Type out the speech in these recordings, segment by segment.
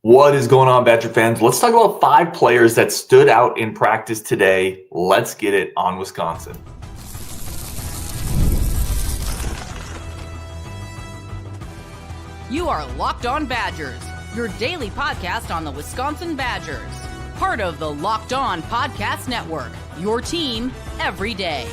What is going on, Badger fans? Let's talk about 5 players that stood out in practice today. Let's get it on Wisconsin. You are Locked On Badgers, your daily podcast on the Wisconsin Badgers. Part of the Locked On Podcast Network, your team every day.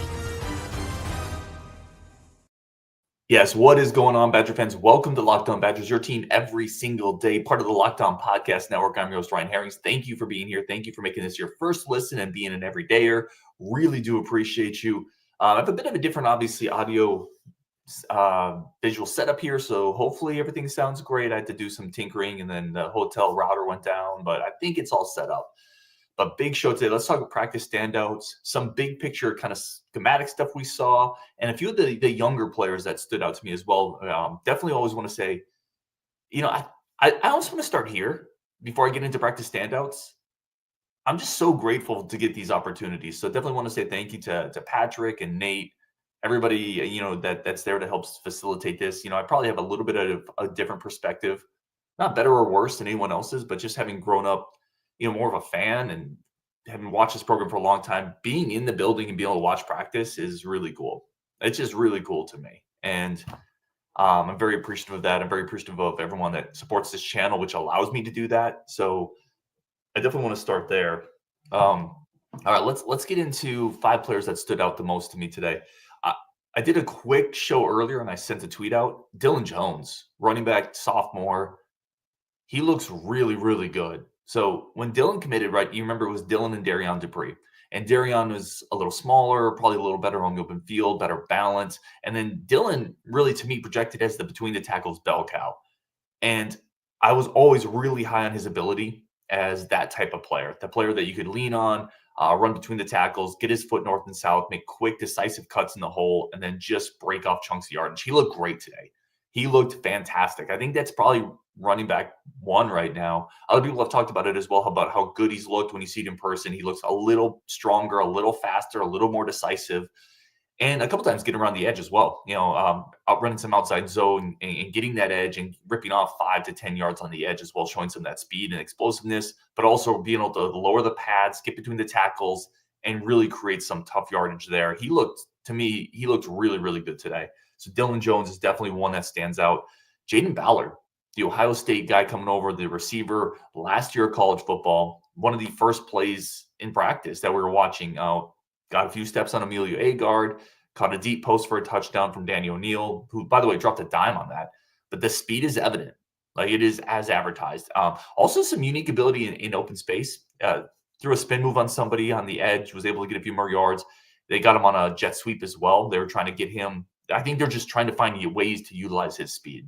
Yes, what is going on, Badger fans? Welcome to Locked On Badgers, your team every single day, part of the Locked On Podcast Network. I'm your host, Ryan Herrings. Thank you for being here. Thank you for making this your first listen and being an everydayer. Really do appreciate you. I have a bit of a different, obviously, audio visual setup here, so hopefully everything sounds great. I had to do some tinkering, and then the hotel router went down, but I think it's all set up. But big show today. Let's talk about practice standouts, some big picture kind of schematic stuff we saw, and a few of the younger players that stood out to me as well. Definitely always want to say, I also want to start here before I get into practice standouts. I'm just so grateful to get these opportunities. So definitely want to say thank you to Patrick and Nate, everybody, that's there to help facilitate this. I probably have a little bit of a different perspective, not better or worse than anyone else's, but just having grown up, more of a fan and having watched this program for a long time, being in the building and being able to watch practice is really cool. It's just really cool to me. And I'm very appreciative of that. I'm very appreciative of everyone that supports this channel, which allows me to do that. So I definitely want to start there. All right, let's get into 5 players that stood out the most to me today. I did a quick show earlier and I sent a tweet out. Dilin Jones, running back, sophomore. He looks really, really good. So when Dilin committed, right, you remember it was Dilin and Darian Dupree. And Darian was a little smaller, probably a little better on the open field, better balance. And then Dilin really, to me, projected as the between the tackles bell cow. And I was always really high on his ability as that type of player, the player that you could lean on, run between the tackles, get his foot north and south, make quick, decisive cuts in the hole, and then just break off chunks of yardage. He looked great today. He looked fantastic. I think that's probably running back 1 right now. Other people have talked about it as well, about how good he's looked when you see it in person. He looks a little stronger, a little faster, a little more decisive, and a couple times getting around the edge as well. Outrunning some outside zone and getting that edge and ripping off 5 to 10 yards on the edge as well, showing some of that speed and explosiveness, but also being able to lower the pads, get between the tackles, and really create some tough yardage there. He looked really, really good today. So Dilin Jones is definitely one that stands out. Jaden Ballard, the Ohio State guy coming over, the receiver, last year of college football, one of the first plays in practice that we were watching. Got a few steps on Emilio Agard, caught a deep post for a touchdown from Danny O'Neal, who, by the way, dropped a dime on that. But the speed is evident. Like, it is as advertised. Also some unique ability in open space. Threw a spin move on somebody on the edge, was able to get a few more yards. They got him on a jet sweep as well. They were trying to get him. I think they're just trying to find ways to utilize his speed.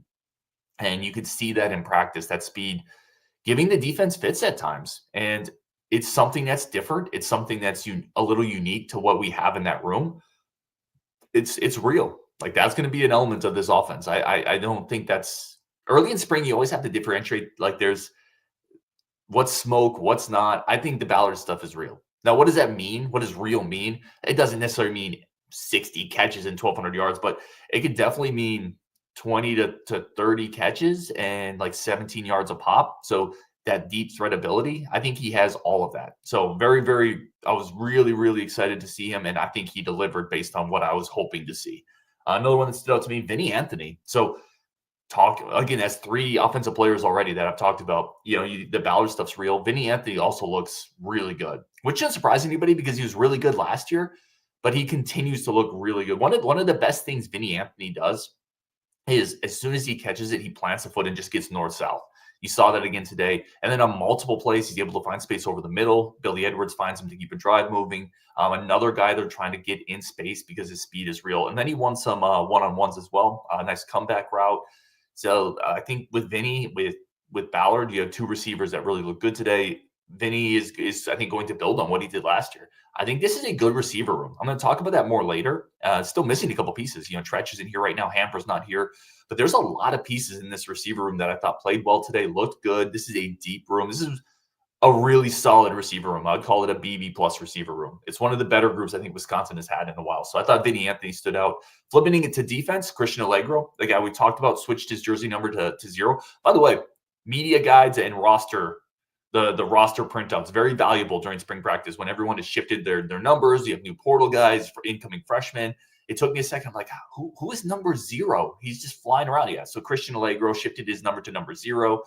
And you could see that in practice, that speed giving the defense fits at times. And it's something that's different. It's something that's a little unique to what we have in that room. It's real. Like, that's going to be an element of this offense. I don't think that's early in spring. You always have to differentiate. Like, there's what's smoke, what's not. I think the Ballard stuff is real. Now, what does that mean? What does real mean? It doesn't necessarily mean 60 catches and 1,200 yards, but it could definitely mean 20 to 30 catches and like 17 yards a pop. So that deep threat ability, I think he has all of that. So I was really, really excited to see him. And I think he delivered based on what I was hoping to see. Another one that stood out to me, Vinny Anthony. So that's 3 offensive players already that I've talked about. The Ballard stuff's real. Vinny Anthony also looks really good, which shouldn't surprise anybody because he was really good last year, but he continues to look really good. One of the best things Vinny Anthony does is as soon as he catches it, he plants a foot and just gets north-south. You saw that again today. And then on multiple plays, he's able to find space over the middle. Billy Edwards finds him to keep a drive moving. Another guy they're trying to get in space because his speed is real. And then he won some one-on-ones as well. Nice comeback route. So I think with Vinny, with Ballard, you have 2 receivers that really look good today. Vinny is I think going to build on what he did last year. I think this is a good receiver room. I'm going to talk about that more later. Still missing a couple pieces. Tretch is in here right now. Hamper's not here. But there's a lot of pieces in this receiver room that I thought played well today, looked good. This is a deep room. This is a really solid receiver room. I'd call it a BB plus receiver room. It's one of the better groups I think Wisconsin has had in a while. So I thought Vinny Anthony stood out. Flipping it to defense, Christian Allegro, the guy we talked about, switched his jersey number to 0. By the way, media guides and the roster printouts, very valuable during spring practice when everyone has shifted their numbers. You have new portal guys for incoming freshmen. It took me a second. I'm like, who is number 0? He's just flying around. Yeah. So Christian Allegro shifted his number to number 0.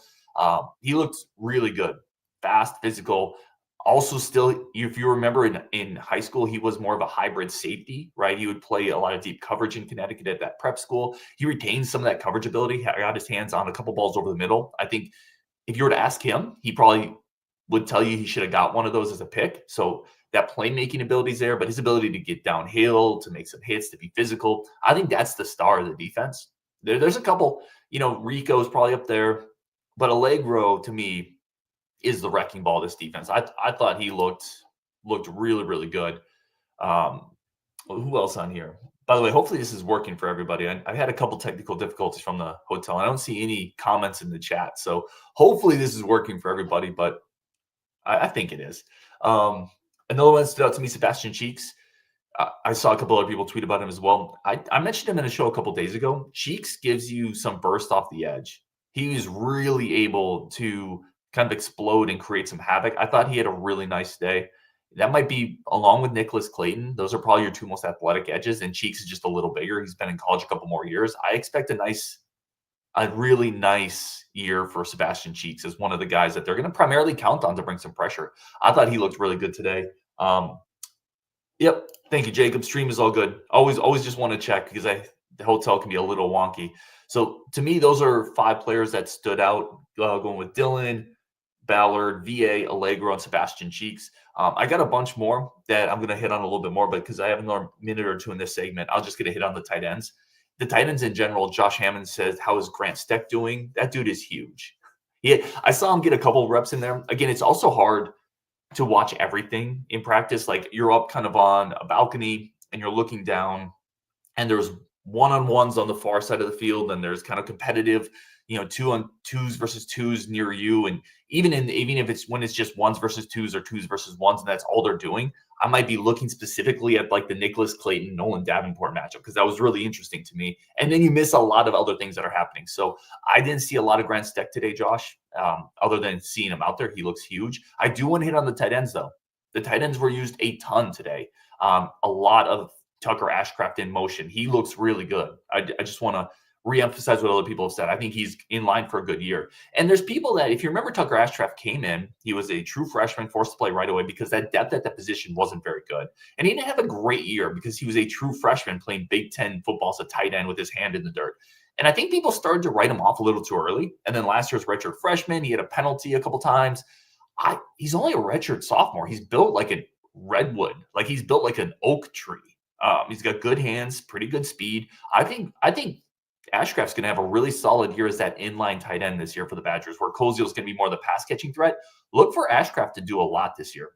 He looked really good, fast, physical. Also, still, if you remember in high school, he was more of a hybrid safety, right? He would play a lot of deep coverage in Connecticut at that prep school. He retained some of that coverage ability, got his hands on a couple balls over the middle. I think if you were to ask him, he probably would tell you he should have got one of those as a pick. So that playmaking ability is there, but his ability to get downhill, to make some hits, to be physical, I think that's the star of the defense. There's a couple, Rico's probably up there, but Allegro to me is the wrecking ball of this defense. I thought he looked really, really good. Who else on here? By the way, hopefully this is working for everybody. I've had a couple technical difficulties from the hotel. I don't see any comments in the chat. So hopefully this is working for everybody, but I think it is. Another one that stood out to me, Sebastian Cheeks. I saw a couple other people tweet about him as well. I mentioned him in a show a couple days ago. Cheeks gives you some burst off the edge. He was really able to kind of explode and create some havoc. I thought he had a really nice day. That might be, along with Nicholas Clayton, those are probably your two most athletic edges, and Cheeks is just a little bigger. He's been in college a couple more years. I expect a really nice year for Sebastian Cheeks as one of the guys that they're going to primarily count on to bring some pressure. I thought he looked really good today. Yep. Thank you, Jacob. Stream is all good. Always just want to check because the hotel can be a little wonky. So to me, those are 5 players that stood out, going with Dilin, Ballard, VA, Allegro, and Sebastian Cheeks. I got a bunch more that I'm going to hit on a little bit more, but because I have another minute or two in this segment, I'll just get a hit on the tight ends. The tight ends in general, Josh Hammond says, how is Grant Steck doing? That dude is huge. I saw him get a couple of reps in there. Again, it's also hard to watch everything in practice. Like you're up kind of on a balcony and you're looking down and there's one-on-ones on the far side of the field and there's kind of competitive, 2-on-2s versus 2s near you. And even if it's when it's just 1s versus 2s or 2s versus 1s and that's all they're doing, I might be looking specifically at like the Nicholas Clayton, Nolan Davenport matchup because that was really interesting to me. And then you miss a lot of other things that are happening. So I didn't see a lot of Grant Steck today, Josh, other than seeing him out there. He looks huge. I do want to hit on the tight ends, though. The tight ends were used a ton today. A lot of Tucker Ashcraft in motion. He looks really good. I just want to reemphasize what other people have said. I think he's in line for a good year. And there's people that, if you remember, Tucker Ashcraft came in, he was a true freshman, forced to play right away because that depth at that position wasn't very good. And he didn't have a great year because he was a true freshman playing Big Ten football as a tight end with his hand in the dirt. And I think people started to write him off a little too early. And then last year's redshirt freshman, he had a penalty a couple times. He's only a redshirt sophomore. He's built like a redwood, like he's built like an oak tree. He's got good hands, pretty good speed. I think Ashcraft's going to have a really solid year as that inline tight end this year for the Badgers, where Koziel's going to be more the pass-catching threat. Look for Ashcraft to do a lot this year.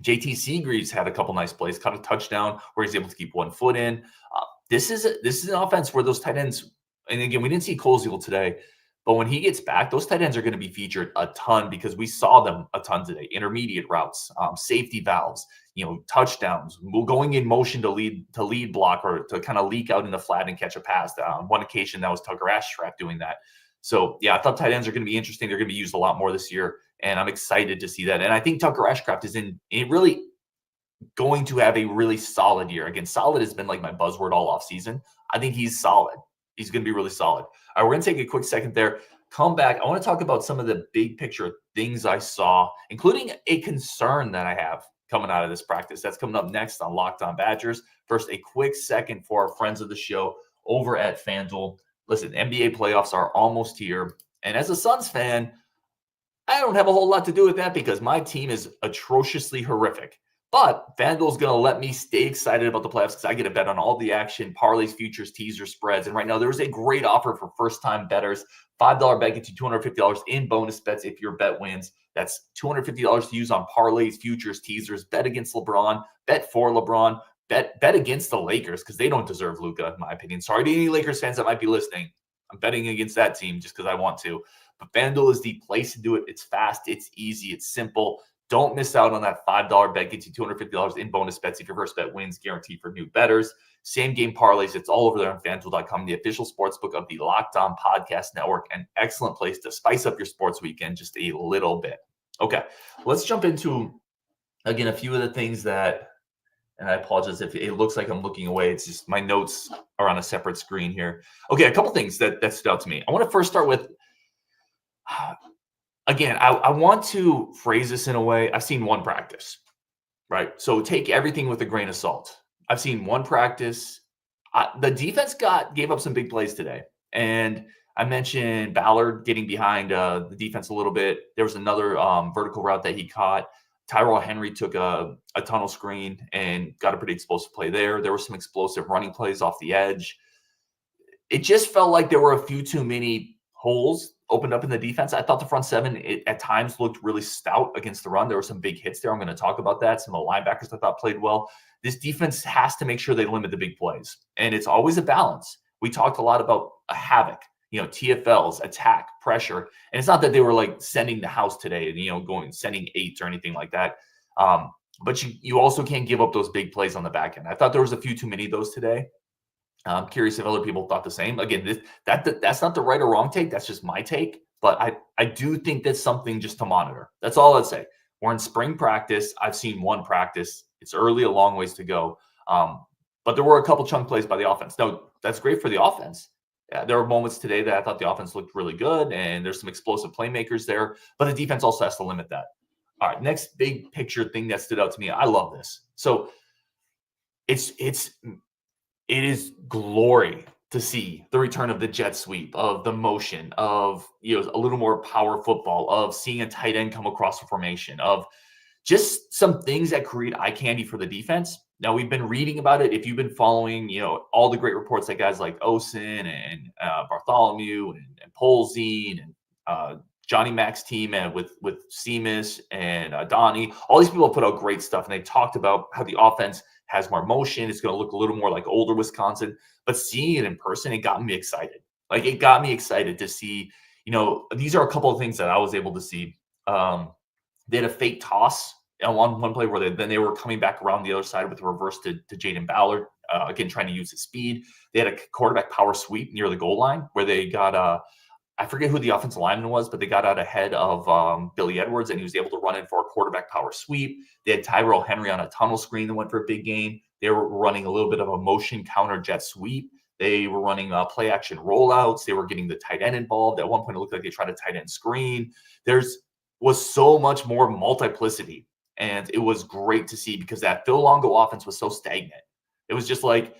JT Seagreaves had a couple nice plays, caught a touchdown where he's able to keep one foot in. This is an offense where those tight ends, and again, we didn't see Koziel today, but when he gets back, those tight ends are going to be featured a ton because we saw them a ton today. Intermediate routes, safety valves, touchdowns, going in motion to lead block or to kind of leak out in the flat and catch a pass. On one occasion, that was Tucker Ashcraft doing that. So, yeah, I thought tight ends are going to be interesting. They're going to be used a lot more this year, and I'm excited to see that. And I think Tucker Ashcraft is in really going to have a really solid year. Again, solid has been like my buzzword all offseason. I think he's solid. He's going to be really solid. All right, we're going to take a quick second there. Come back. I want to talk about some of the big picture things I saw, including a concern that I have coming out of this practice. That's coming up next on Locked On Badgers. First, a quick second for our friends of the show over at FanDuel. Listen, NBA playoffs are almost here. And as a Suns fan, I don't have a whole lot to do with that because my team is atrociously horrific. But FanDuel's going to let me stay excited about the playoffs because I get a bet on all the action, parlays, futures, teaser, spreads. And right now, there's a great offer for first-time bettors. $5 bet gets you $250 in bonus bets if your bet wins. That's $250 to use on parlays, futures, teasers. Bet against LeBron. Bet for LeBron. Bet against the Lakers because they don't deserve Luka, in my opinion. Sorry to any Lakers fans that might be listening. I'm betting against that team just because I want to. But FanDuel is the place to do it. It's fast. It's easy. It's simple. Don't miss out on that $5 bet. Gets you $250 in bonus bets if your first bet wins, guaranteed for new bettors. Same game parlays. It's all over there on FanDuel.com, the official sportsbook of the Locked On Podcast Network. An excellent place to spice up your sports weekend just a little bit. Okay, let's jump into, again, a few of the things that, and I apologize if it looks like I'm looking away. It's just my notes are on a separate screen here. Okay, a couple things that stood out to me. I want to first start with, again, I want to phrase this in a way. I've seen one practice, right? So take everything with a grain of salt. I've seen one practice. The defense gave up some big plays today. And I mentioned Ballard getting behind the defense a little bit. There was another vertical route that he caught. Tyrell Henry took a tunnel screen and got a pretty explosive play there. There were some explosive running plays off the edge. It just felt like there were a few too many holes opened up in the defense. I thought the front seven at times looked really stout against the run. There were some big hits there. I'm going to talk about that. Some of the linebackers I thought played well. This defense has to make sure they limit the big plays. And it's always a balance. We talked a lot about a havoc, TFLs, attack, pressure. And it's not that they were like sending the house today and, sending 8s or anything like that. But you also can't give up those big plays on the back end. I thought there was a few too many of those today. I'm curious if other people thought the same. Again, that's not the right or wrong take. That's just my take. But I do think that's something just to monitor. That's all I'd say. We're in spring practice. I've seen one practice. It's early, a long ways to go. But there were a couple chunk plays by the offense. Now, that's great for the offense. There were moments today that I thought the offense looked really good, and there's some explosive playmakers there. But the defense also has to limit that. All right, next big picture thing that stood out to me. I love this. So it is glory to see the return of the jet sweep, of the motion, of a little more power football, of seeing a tight end come across the formation, of just some things that create eye candy for the defense. Now, we've been reading about it. If you've been following, all the great reports that guys like Osen and Bartholomew and Polzine and Johnny Mac's team and with Seamus and Donnie, all these people have put out great stuff. And they talked about how the offense has more motion. It's going to look a little more like older Wisconsin. But seeing it in person, it got me excited. It got me excited to see, these are a couple of things that I was able to see. They had a fake toss on one play where they were coming back around the other side with a reverse to Jaden Ballard, again, trying to use his speed. They had a quarterback power sweep near the goal line where they got I forget who the offensive lineman was, but they got out ahead of Billy Edwards, and he was able to run in for a quarterback power sweep. They had Tyrell Henry on a tunnel screen that went for a big gain. They were running a little bit of a motion counter jet sweep. They were running play action rollouts. They were getting the tight end involved. At one point, it looked like they tried a tight end screen. Was so much more multiplicity, and it was great to see because that Phil Longo offense was so stagnant. It was just like,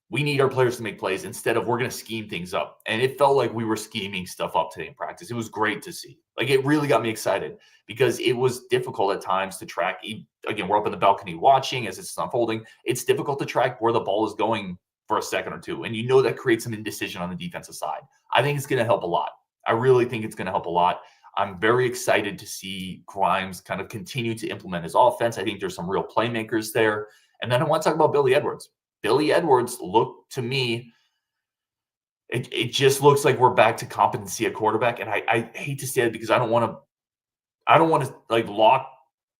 we need our players to make plays instead of we're going to scheme things up. And it felt like we were scheming stuff up today in practice. It was great to see. It really got me excited because it was difficult at times to track. Again, we're up in the balcony watching as it's unfolding. It's difficult to track where the ball is going for a second or two. And that creates some indecision on the defensive side. I think it's going to help a lot. I really think it's going to help a lot. I'm very excited to see Grimes kind of continue to implement his offense. I think there's some real playmakers there. And then I want to talk about Billy Edwards. Billy Edwards looked to me, it just looks like we're back to competency at quarterback. And I hate to say it because I don't want to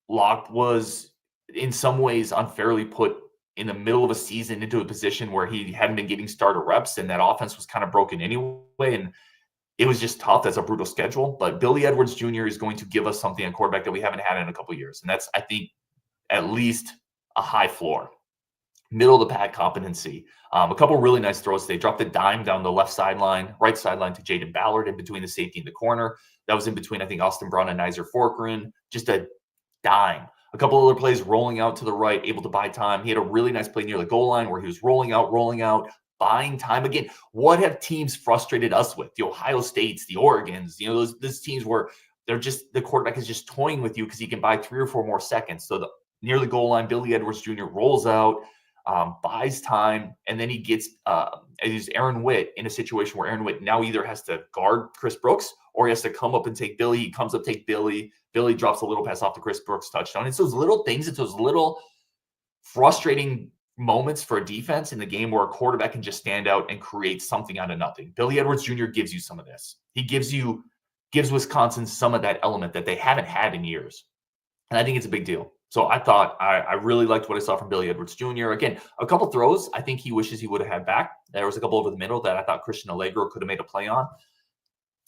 Locke was in some ways unfairly put in the middle of a season into a position where he hadn't been getting starter reps, and that offense was kind of broken anyway. And it was just tough. That's a brutal schedule. But Billy Edwards Jr. is going to give us something on quarterback that we haven't had in a couple of years. And that's, I think, at least a high floor. Middle of the pack competency. A couple really nice throws. They dropped a dime down the right sideline to Jaden Ballard in between the safety and the corner. That was in between, I think, Austin Brown and Nizer Forkeren. Just a dime. A couple other plays rolling out to the right, able to buy time. He had a really nice play near the goal line where he was rolling out, buying time. Again, what have teams frustrated us with? The Ohio States, the Oregons, those teams where the quarterback is just toying with you because he can buy 3 or 4 more seconds. So near the goal line, Billy Edwards Jr. rolls out, buys time, and then he gets Aaron Witt in a situation where Aaron Witt now either has to guard Chris Brooks or he has to come up and take Billy. He comes up, take Billy. Billy drops a little pass off to Chris Brooks touchdown. It's those little things. It's those little frustrating moments for a defense in the game where a quarterback can just stand out and create something out of nothing. Billy Edwards Jr. gives you some of this. He gives Wisconsin some of that element that they haven't had in years. And I think it's a big deal. So I thought I really liked what I saw from Billy Edwards Jr. Again, a couple throws I think he wishes he would have had back. There was a couple over the middle that I thought Christian Allegro could have made a play on.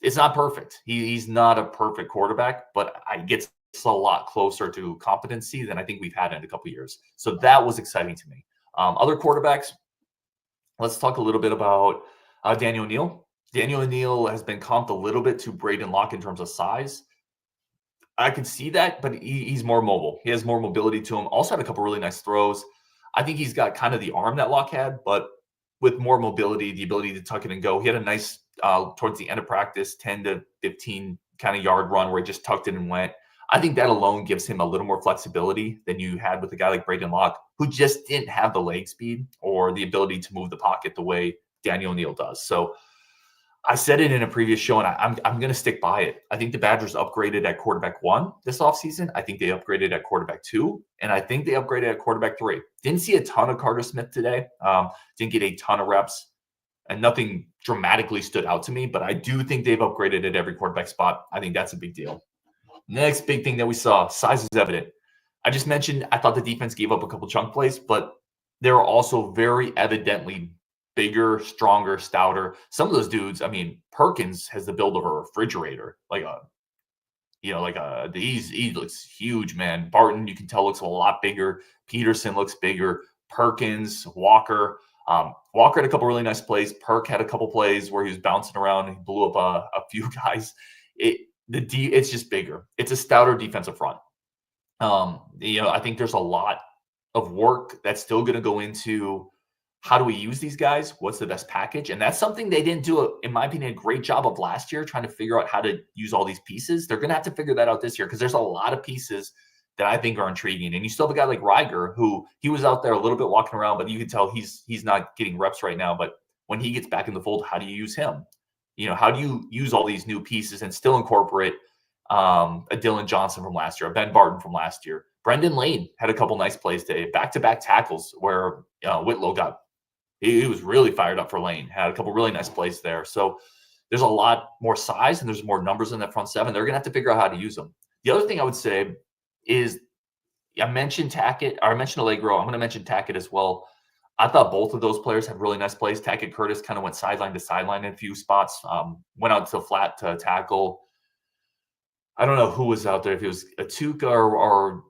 It's not perfect. He's not a perfect quarterback, but I gets a lot closer to competency than I think we've had in a couple years. So that was exciting to me. Other quarterbacks, let's talk a little bit about Daniel Neal. Daniel Neal has been comped a little bit to Braden Locke in terms of size. I can see that, but he's more mobile. He has more mobility to him. Also had a couple really nice throws. I think he's got kind of the arm that Locke had, but with more mobility, the ability to tuck it and go. He had a nice, towards the end of practice, 10 to 15 kind of yard run where he just tucked it and went. I think that alone gives him a little more flexibility than you had with a guy like Braden Locke, who just didn't have the leg speed or the ability to move the pocket the way Daniel Neal does. So I said it in a previous show, and I'm going to stick by it. I think the Badgers upgraded at quarterback 1 this offseason. I think they upgraded at quarterback 2, and I think they upgraded at quarterback 3. Didn't see a ton of Carter Smith today. Didn't get a ton of reps, and nothing dramatically stood out to me, but I do think they've upgraded at every quarterback spot. I think that's a big deal. Next big thing that we saw, size is evident. I just mentioned I thought the defense gave up a couple chunk plays, but they were also very evidently bigger, stronger, stouter. Some of those dudes, I mean, Perkins has the build of a refrigerator. He looks huge, man. Barton, you can tell, looks a lot bigger. Peterson looks bigger. Perkins, Walker. Walker had a couple really nice plays. Perk had a couple plays where he was bouncing around and he blew up a few guys. It's just bigger. It's a stouter defensive front. I think there's a lot of work that's still going to go into how do we use these guys? What's the best package? And that's something they didn't do, in my opinion, a great job of last year, trying to figure out how to use all these pieces. They're going to have to figure that out this year because there's a lot of pieces that I think are intriguing. And you still have a guy like Reiger, who he was out there a little bit walking around, but you can tell he's not getting reps right now. But when he gets back in the fold, how do you use him? How do you use all these new pieces and still incorporate a Dilin Johnson from last year, a Ben Barton from last year? Brendan Lane had a couple nice plays today, back-to-back tackles where Whitlow he was really fired up for Lane, had a couple really nice plays there. So there's a lot more size and there's more numbers in that front seven. They're going to have to figure out how to use them. The other thing I would say is I mentioned Tackett, or I mentioned Allegro. I'm going to mention Tackett as well. I thought both of those players had really nice plays. Tackett Curtis kind of went sideline to sideline in a few spots, went out to flat to tackle. I don't know who was out there, if it was Atuka or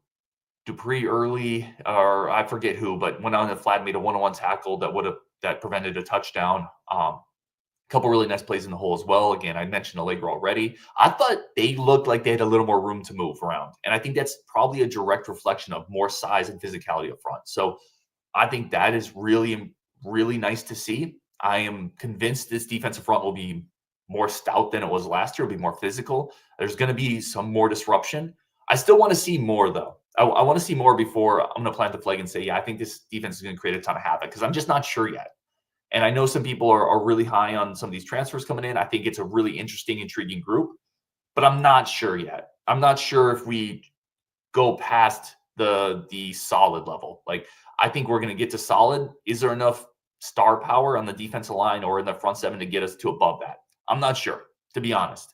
Dupree early, or I forget who, but went on and flat, made a one-on-one tackle that prevented a touchdown. A couple really nice plays in the hole as well. Again, I mentioned Allegro already. I thought they looked like they had a little more room to move around, and I think that's probably a direct reflection of more size and physicality up front. So I think that is really, really nice to see. I am convinced this defensive front will be more stout than it was last year. It'll be more physical. There's going to be some more disruption. I still want to see more, though. I want to see more before I'm going to plant the flag and say, yeah, I think this defense is going to create a ton of havoc, because I'm just not sure yet. And I know some people are really high on some of these transfers coming in. I think it's a really interesting, intriguing group, but I'm not sure yet. I'm not sure if we go past the solid level. Like, I think we're going to get to solid. Is there enough star power on the defensive line or in the front seven to get us to above that? I'm not sure, to be honest.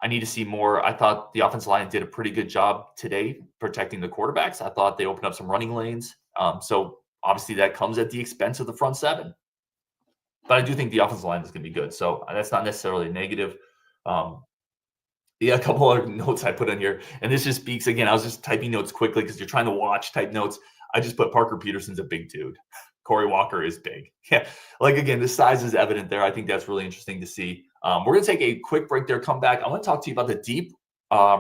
I need to see more. I thought the offensive line did a pretty good job today protecting the quarterbacks. I thought they opened up some running lanes. So obviously that comes at the expense of the front seven. But I do think the offensive line is going to be good. So that's not necessarily a negative. A couple other notes I put in here. And this just speaks, again, I was just typing notes quickly because you're trying to type notes. I just put Parker Peterson's a big dude. Corey Walker is big. Yeah. Again, the size is evident there. I think that's really interesting to see. We're going to take a quick break there, come back. I want to talk to you about the deep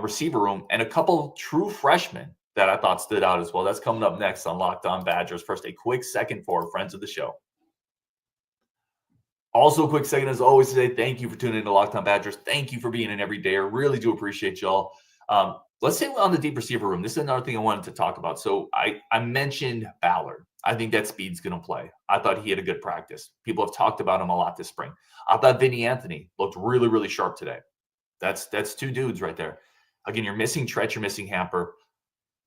receiver room and a couple true freshmen that I thought stood out as well. That's coming up next on Locked On Badgers. First, a quick second for friends of the show. Also, a quick second, as always, to say thank you for tuning in to Locked On Badgers. Thank you for being in every day. I really do appreciate y'all. Let's say on the deep receiver room. This is another thing I wanted to talk about. So I mentioned Ballard. I think that speed's going to play. I thought he had a good practice. People have talked about him a lot this spring. I thought Vinny Anthony looked really, really sharp today. That's two dudes right there. Again, you're missing Tretch, you're missing Hamper.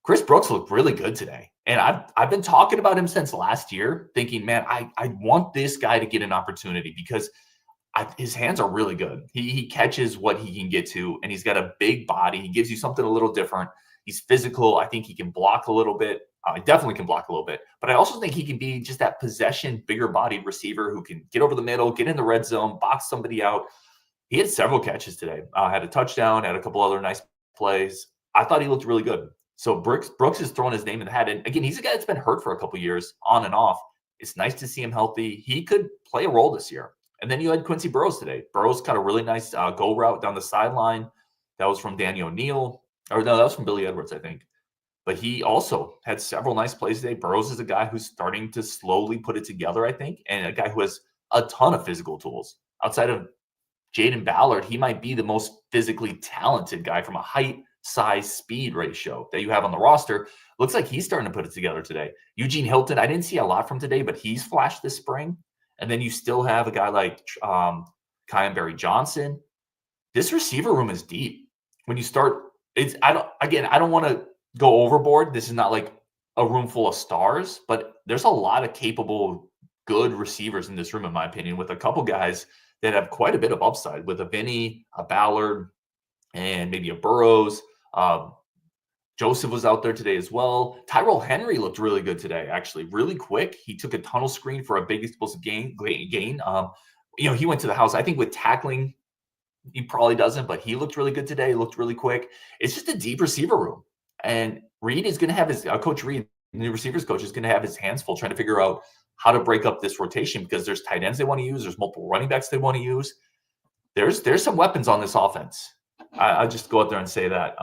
Chris Brooks looked really good today. And I've been talking about him since last year, thinking, man, I want this guy to get an opportunity because his hands are really good. He catches what he can get to, and he's got a big body. He gives you something a little different. He's physical. I think he can block a little bit. I definitely can block a little bit. But I also think he can be just that possession, bigger-bodied receiver who can get over the middle, get in the red zone, box somebody out. He had several catches today. Had a touchdown, had a couple other nice plays. I thought he looked really good. So Brooks is throwing his name in the hat. And again, he's a guy that's been hurt for a couple years on and off. It's nice to see him healthy. He could play a role this year. And then you had Quincy Burrows today. Burrows got a really nice go route down the sideline. That was from Danny O'Neal. Or no, that was from Billy Edwards, I think. But he also had several nice plays today. Burrows is a guy who's starting to slowly put it together, I think, and a guy who has a ton of physical tools. Outside of Jaden Ballard, he might be the most physically talented guy from a height, size, speed ratio that you have on the roster. Looks like he's starting to put it together today. Eugene Hilton, I didn't see a lot from today, but he's flashed this spring. And then you still have a guy like Kyan Berry-Johnson. This receiver room is deep. When you start, I don't want to go overboard. This is not like a room full of stars, but there's a lot of capable, good receivers in this room, in my opinion, with a couple guys that have quite a bit of upside, with a Vinny, a Ballard, and maybe a Burrows. Joseph was out there today as well. Tyrell Henry looked really good today, actually, really quick. He took a tunnel screen for a big explosive gain. He went to the house. I think with tackling, he probably doesn't, but he looked really good today. He looked really quick. It's just a deep receiver room. And Reed is going to have his Coach Reed, the new receivers coach, is going to have his hands full trying to figure out how to break up this rotation, because there's tight ends they want to use. There's multiple running backs they want to use. There's some weapons on this offense. I'll just go out there and say that.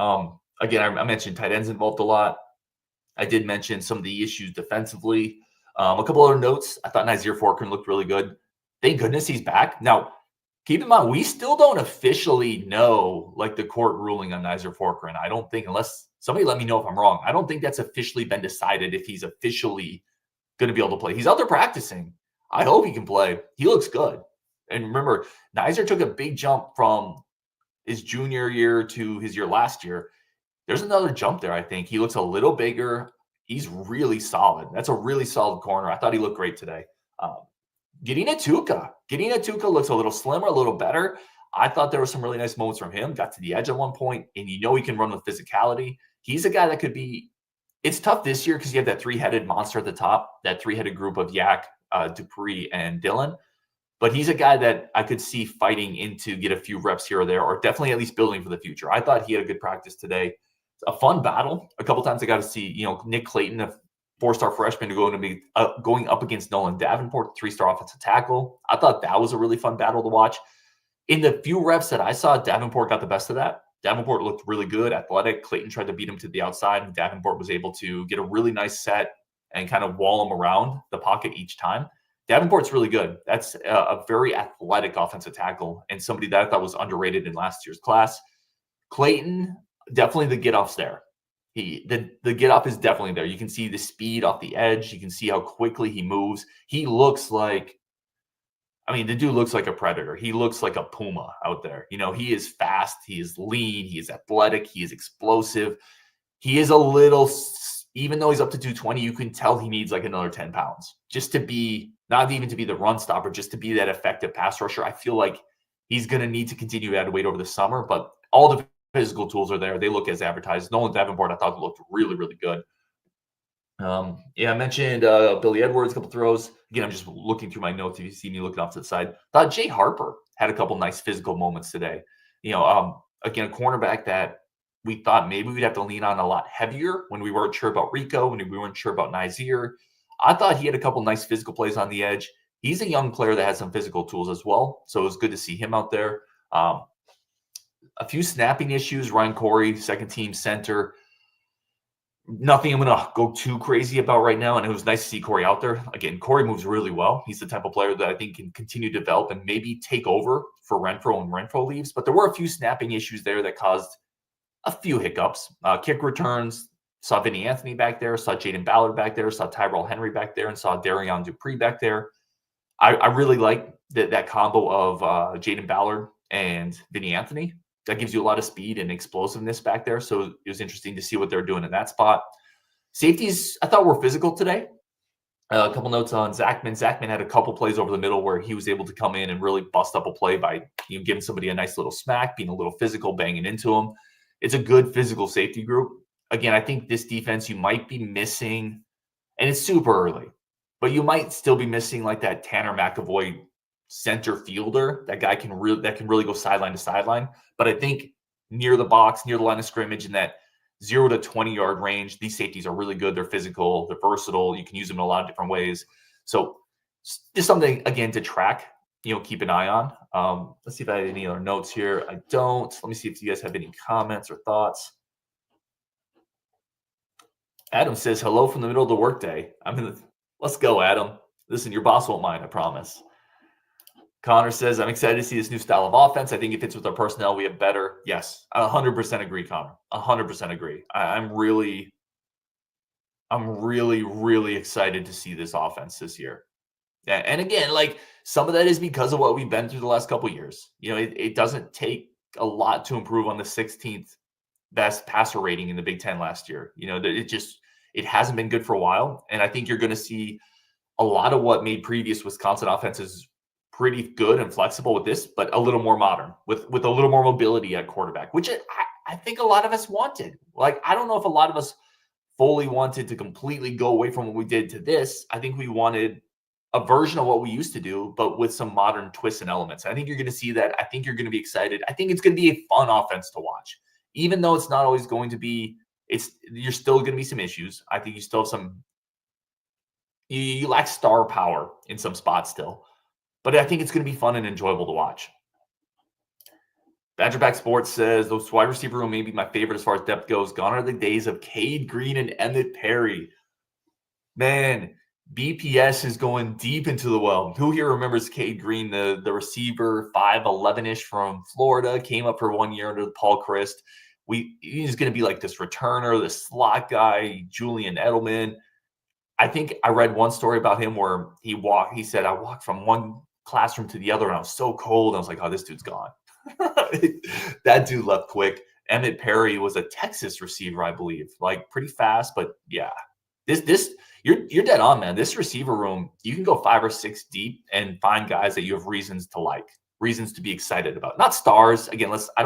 Again, I mentioned tight ends involved a lot. I did mention some of the issues defensively. A couple other notes. I thought Nazir Forkin looked really good. Thank goodness he's back. Now, keep in mind, we still don't officially know like the court ruling on Nazir Forkin. I don't think, unless somebody let me know if I'm wrong, I don't think that's officially been decided if he's officially going to be able to play. He's out there practicing. I hope he can play. He looks good. And remember, Nazir took a big jump from his junior year to his year last year. There's another jump there, I think. He looks a little bigger. He's really solid. That's a really solid corner. I thought he looked great today. Gideon Atuka looks a little slimmer, a little better. I thought there were some really nice moments from him. Got to the edge at one point, and he can run with physicality. He's a guy that could be – it's tough this year because you have that three-headed monster at the top, that three-headed group of Yak, Dupree, and Dylan. But he's a guy that I could see fighting in to get a few reps here or there, or definitely at least building for the future. I thought he had a good practice today. A fun battle. A couple times I got to see, Nick Clayton, a four-star freshman, going to be going up against Nolan Davenport, three-star offensive tackle. I thought that was a really fun battle to watch. In the few reps that I saw, Davenport got the best of that. Davenport looked really good, athletic. Clayton tried to beat him to the outside, and Davenport was able to get a really nice set and kind of wall him around the pocket each time. Davenport's really good. That's a very athletic offensive tackle and somebody that I thought was underrated in last year's class. Clayton, definitely the get-off's there. The get-off is definitely there. You can see the speed off the edge. You can see how quickly he moves. He looks like, the dude looks like a predator. He looks like a puma out there. He is fast. He is lean. He is athletic. He is explosive. He is a little, even though he's up to 220, you can tell he needs like another 10 pounds just to be, not even to be the run stopper, just to be that effective pass rusher. I feel like he's going to need to continue to add weight over the summer, but all the physical tools are there. They look as advertised. Nolan Davenport, I thought, looked really, really good. I mentioned Billy Edwards, a couple throws. Again, I'm just looking through my notes. If you see me looking off to the side, thought Jay Harper had a couple nice physical moments today. Again, a cornerback that we thought maybe we'd have to lean on a lot heavier when we weren't sure about Rico, when we weren't sure about Nazir. I thought he had a couple nice physical plays on the edge. He's a young player that has some physical tools as well, so it was good to see him out there. A few snapping issues. Ryan Corey, second team center. Nothing I'm going to go too crazy about right now, and it was nice to see Corey out there. Again, Corey moves really well. He's the type of player that I think can continue to develop and maybe take over for Renfro when Renfro leaves. But there were a few snapping issues there that caused a few hiccups. Kick returns. Saw Vinny Anthony back there. Saw Jaden Ballard back there. Saw Tyrell Henry back there. And saw Darion Dupree back there. I really like that combo of Jaden Ballard and Vinny Anthony. That gives you a lot of speed and explosiveness back there. So it was interesting to see what they're doing in that spot. Safeties, I thought, were physical today. A couple notes on Zachman. Zachman had a couple plays over the middle where he was able to come in and really bust up a play by giving somebody a nice little smack, being a little physical, banging into him. It's a good physical safety group. again, I think this defense, you might be missing, and it's super early, but you might still be missing like that Tanner McAvoy center fielder. That guy can really go sideline to sideline. But I think near the box, near the line of scrimmage, in that 0 to 20-yard range, these safeties are really good. They're physical. They're versatile. You can use them in a lot of different ways. So just something, again, to track, keep an eye on. Let's see if I have any other notes here. I don't. Let me see if you guys have any comments or thoughts. Adam says, hello from the middle of the workday. Let's go, Adam. Listen, your boss won't mind, I promise. Connor says, I'm excited to see this new style of offense. I think it fits with our personnel. We have better. Yes, I 100% agree, Connor. 100% agree. I'm really, really excited to see this offense this year. And again, like, some of that is because of what we've been through the last couple of years. It doesn't take a lot to improve on the 16th best passer rating in the Big Ten last year. It hasn't been good for a while. And I think you're going to see a lot of what made previous Wisconsin offenses pretty good and flexible with this, but a little more modern, with a little more mobility at quarterback, which I think a lot of us wanted. Like, I don't know if a lot of us fully wanted to completely go away from what we did to this. I think we wanted a version of what we used to do, but with some modern twists and elements. I think you're going to see that. I think you're going to be excited. I think it's going to be a fun offense to watch, even though it's not always going to be. You're still going to be some issues. I think you still have you lack star power in some spots still. But I think it's going to be fun and enjoyable to watch. Badgerback Sports says, those wide receiver room may be my favorite as far as depth goes. Gone are the days of Cade Green and Emmett Perry. Man, BPS is going deep into the well. Who here remembers Cade Green, the receiver, 5'11-ish from Florida, came up for 1 year under Paul Christ. He's going to be like this returner, this slot guy, Julian Edelman. I think I read one story about him where he said, I walked from one classroom to the other and I was so cold. I was like, oh, this dude's gone. That dude left quick. Emmett Perry was a Texas receiver, I believe, like pretty fast, but yeah, you're dead on, man. This receiver room, you can go 5 or 6 deep and find guys that you have reasons to like, reasons to be excited about. Not stars. Again, I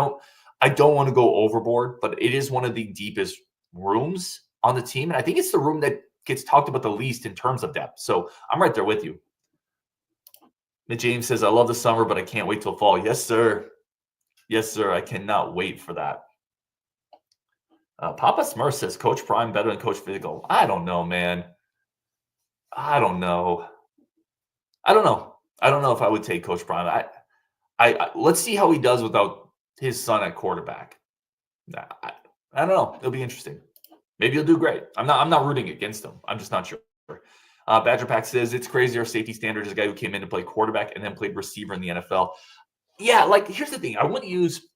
don't want to go overboard, but it is one of the deepest rooms on the team. And I think it's the room that gets talked about the least in terms of depth. So I'm right there with you. Nick James says, I love the summer, but I can't wait till fall. Yes, sir. Yes, sir. I cannot wait for that. Papa Smurf says, Coach Prime better than Coach Physical. I don't know, man. I don't know if I would take Coach Prime. I let's see how he does without his son at quarterback. I don't know. It'll be interesting. Maybe he'll do great. I'm not rooting against him. I'm just not sure. Badger Pack says, it's crazy our safety standard is a guy who came in to play quarterback and then played receiver in the NFL. Yeah, like, here's the thing. I wouldn't use,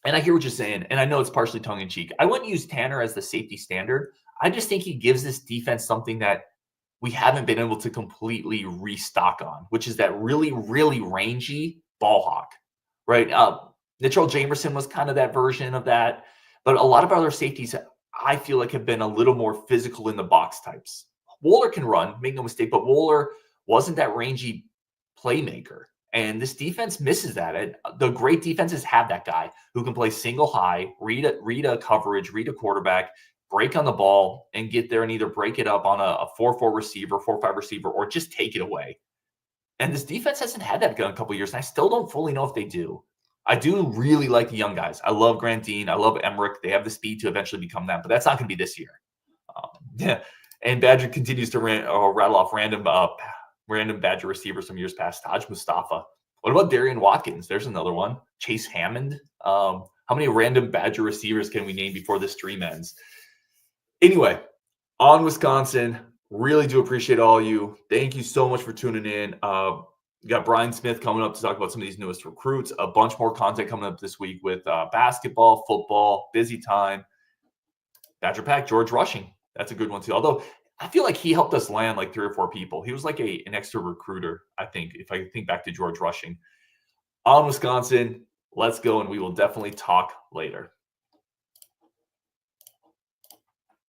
and I hear what you're saying, and I know it's partially tongue-in-cheek. I wouldn't use Tanner as the safety standard. I just think he gives this defense something that we haven't been able to completely restock on, which is that really, really rangy ball hawk, right? Nichelle Jamerson was kind of that version of that, but a lot of other safeties, I feel like, have been a little more physical in the box types. Wooler can run, make no mistake, but Wooler wasn't that rangy playmaker. And this defense misses that. And the great defenses have that guy who can play single high, read a coverage, read a quarterback, break on the ball, and get there and either break it up on a 4-4 receiver, 4-5 receiver, or just take it away. And this defense hasn't had that in a couple of years, and I still don't fully know if they do. I do really like the young guys. I love Grant Dean. I love Emmerich. They have the speed to eventually become that, but that's not going to be this year. Yeah. And Badger continues to rattle off random Badger receivers from years past. Taj Mustafa. What about Darian Watkins? There's another one. Chase Hammond. How many random Badger receivers can we name before this stream ends? Anyway, on Wisconsin, really do appreciate all of you. Thank you so much for tuning in. We got Brian Smith coming up to talk about some of these newest recruits. A bunch more content coming up this week with basketball, football, busy time. Badger Pack, George Rushing. That's a good one too. Although I feel like he helped us land like 3 or 4 people. He was like an extra recruiter, I think, if I think back to George Rushing. On Wisconsin, let's go, and we will definitely talk later.